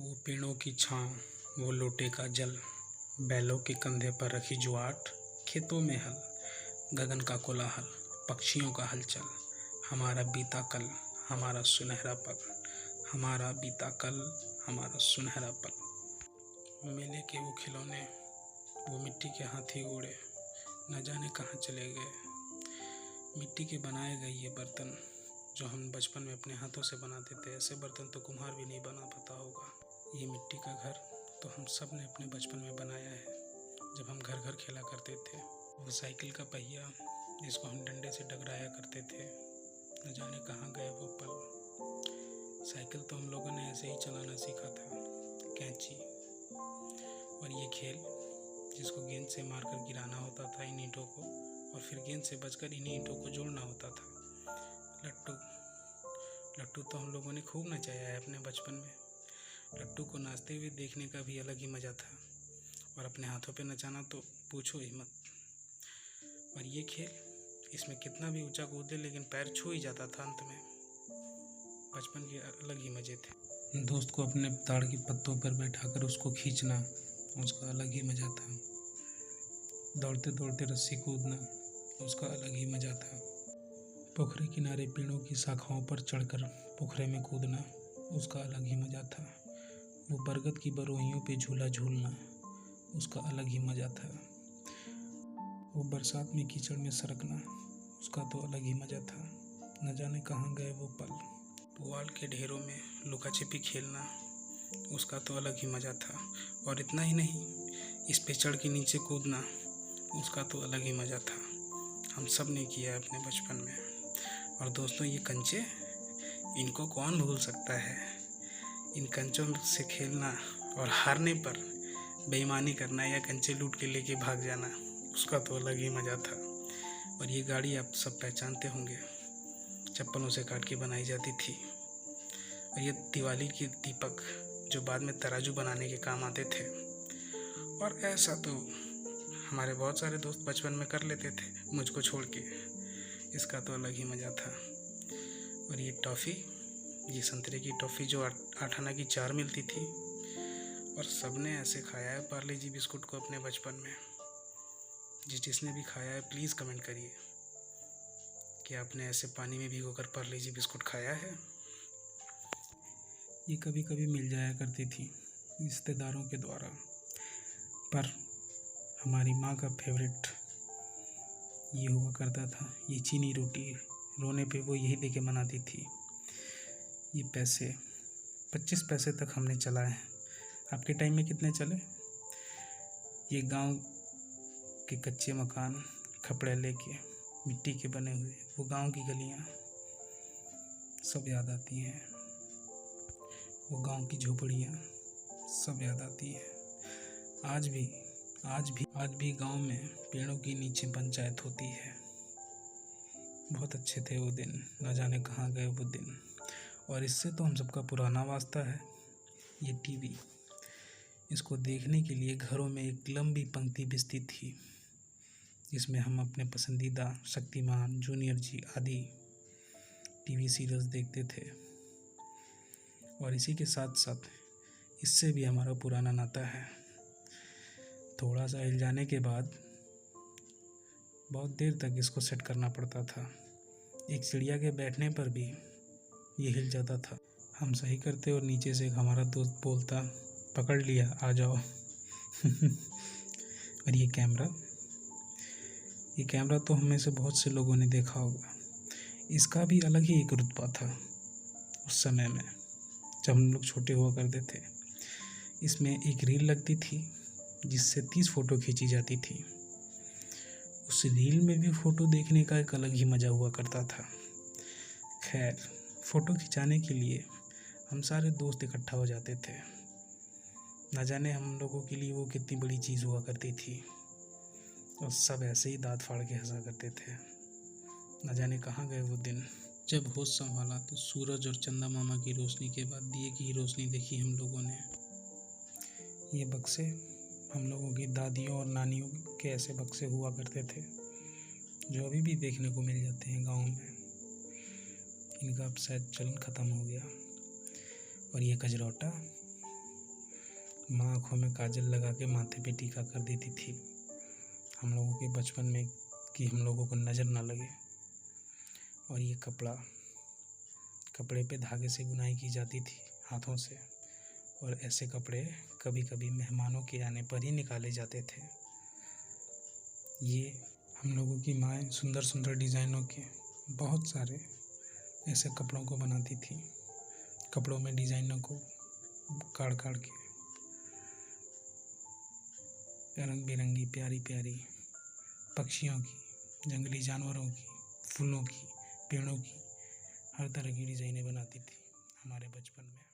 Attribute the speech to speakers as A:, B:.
A: वो पेड़ों की छाँव, वो लोटे का जल, बैलों के कंधे पर रखी जुआट, खेतों में हल, गगन का कोलाहल, पक्षियों का हलचल, हमारा बीता कल, हमारा सुनहरा पल, हमारा बीता कल, हमारा सुनहरा पल। मेले के वो खिलौने, वो मिट्टी के हाथी घोड़े, न जाने कहाँ चले गए। मिट्टी के बनाए गए ये बर्तन जो हम बचपन में अपने हाथों से बनाते थे, ऐसे बर्तन तो कुम्हार भी नहीं बना पाता होगा। ये मिट्टी का घर तो हम सब ने अपने बचपन में बनाया है, जब हम घर घर खेला करते थे। वो साइकिल का पहिया जिसको हम डंडे से डगराया करते थे, न जाने कहाँ गए वो पल। साइकिल तो हम लोगों ने ऐसे ही चलाना सीखा था, कैंची। और ये खेल जिसको गेंद से मारकर गिराना होता था इन ईंटों को, और फिर गेंद से बचकर इन्हीं ईंटों को जोड़ना होता था। लट्टू लट्टू तो हम लोगों ने खूब नचाया है अपने बचपन में। लट्टू को नाचते हुए देखने का भी अलग ही मज़ा था, और अपने हाथों पे नचाना तो पूछो ही मत। और ये खेल, इसमें कितना भी ऊंचा कूदे लेकिन पैर छू ही जाता था अंत में। बचपन के अलग ही मज़े थे। दोस्त को अपने ताड़ के पत्तों पर बैठाकर उसको खींचना, उसका अलग ही मज़ा था। दौड़ते दौड़ते रस्सी कूदना, उसका अलग ही मज़ा था। पोखरे किनारे पेड़ों की शाखाओं पर चढ़कर पोखरे में कूदना, उसका अलग ही मज़ा था। वो बरगद की बरोइयों पे झूला झूलना, उसका अलग ही मज़ा था। वो बरसात में कीचड़ में सरकना, उसका तो अलग ही मज़ा था। न जाने कहाँ गए वो पल। पुआल के ढेरों में लुका छिपी खेलना, उसका तो अलग ही मज़ा था। और इतना ही नहीं, इस पे चढ़ के नीचे कूदना, उसका तो अलग ही मज़ा था। हम सब ने किया है अपने बचपन में। और दोस्तों, ये कंचे, इनको कौन भूल सकता है। इन कंचों से खेलना और हारने पर बेईमानी करना या कंचे लूट के लेके भाग जाना, उसका तो अलग ही मज़ा था। और ये गाड़ी आप सब पहचानते होंगे, चप्पलों से काट के बनाई जाती थी। और ये दिवाली के दीपक जो बाद में तराजू बनाने के काम आते थे। और ऐसा तो हमारे बहुत सारे दोस्त बचपन में कर लेते थे, मुझको छोड़ के। इसका तो अलग ही मज़ा था। और ये टॉफ़ी, ये संतरे की टॉफ़ी जो 8 आना की 4 मिलती थी, और सबने ऐसे खाया है पार्ले जी बिस्कुट को अपने बचपन में। जिसने भी खाया है प्लीज़ कमेंट करिए कि आपने ऐसे पानी में भिगोकर पार्ले जी बिस्कुट खाया है। ये कभी कभी मिल जाया करती थी रिश्तेदारों के द्वारा, पर हमारी माँ का फेवरेट ये हुआ करता था, ये चीनी रोटी। रोने पे वो यही देके मनाती थी। ये पैसे 25 पैसे तक हमने चलाए हैं। आपके टाइम में कितने चले? ये गांव के कच्चे मकान, खपड़े लेके मिट्टी के बने हुए, वो गांव की गलियां सब याद आती हैं। वो गांव की झोपड़ियां सब याद आती हैं। आज भी गांव में पेड़ों के नीचे पंचायत होती है। बहुत अच्छे थे वो दिन, न जाने कहाँ गए वो दिन। और इससे तो हम सबका पुराना वास्ता है। ये टीवी, इसको देखने के लिए घरों में एक लंबी पंक्ति बिछती थी, जिसमें हम अपने पसंदीदा शक्तिमान, जूनियर जी आदि टीवी सीरियल्स देखते थे। और इसी के साथ साथ इससे भी हमारा पुराना नाता है। थोड़ा सा हिल जाने के बाद बहुत देर तक इसको सेट करना पड़ता था। एक चिड़िया के बैठने पर भी ये हिल जाता था। हम सही करते और नीचे से हमारा दोस्त बोलता, पकड़ लिया, आ जाओ। और ये कैमरा तो हमें से बहुत से लोगों ने देखा होगा। इसका भी अलग ही एक रुतबा था उस समय में, जब हम लोग छोटे हुआ करते थे। इसमें एक रील लगती थी जिससे 30 फ़ोटो खींची जाती थी। उस रील में भी फ़ोटो देखने का एक अलग ही मज़ा हुआ करता था। खैर, फ़ोटो खिंचाने के लिए हम सारे दोस्त इकट्ठा हो जाते थे। न जाने हम लोगों के लिए वो कितनी बड़ी चीज़ हुआ करती थी, और सब ऐसे ही दांत फाड़ के हंसा करते थे। न जाने कहाँ गए वो दिन। जब होश संभाला तो सूरज और चंदा मामा की रोशनी के बाद दिए की रोशनी देखी हम लोगों ने। ये बक्से हम लोगों की दादियों और नानियों के ऐसे बक्से हुआ करते थे, जो अभी भी देखने को मिल जाते हैं गाँव में। इनका अब शायद चलन ख़त्म हो गया। और ये कजरौटा, माँ आँखों में काजल लगा के माथे पे टीका कर देती थी हम लोगों के बचपन में, कि हम लोगों को नज़र ना लगे। और ये कपड़े पे धागे से बुनाई की जाती थी हाथों से, और ऐसे कपड़े कभी कभी मेहमानों के आने पर ही निकाले जाते थे। ये हम लोगों की माएँ सुंदर सुंदर डिज़ाइनों के बहुत सारे ऐसे कपड़ों को बनाती थी। कपड़ों में डिज़ाइनों को काढ़ काढ़ के रंग बिरंगी प्यारी प्यारी पक्षियों की, जंगली जानवरों की, फूलों की, पेड़ों की, हर तरह की डिज़ाइनें बनाती थी हमारे बचपन में।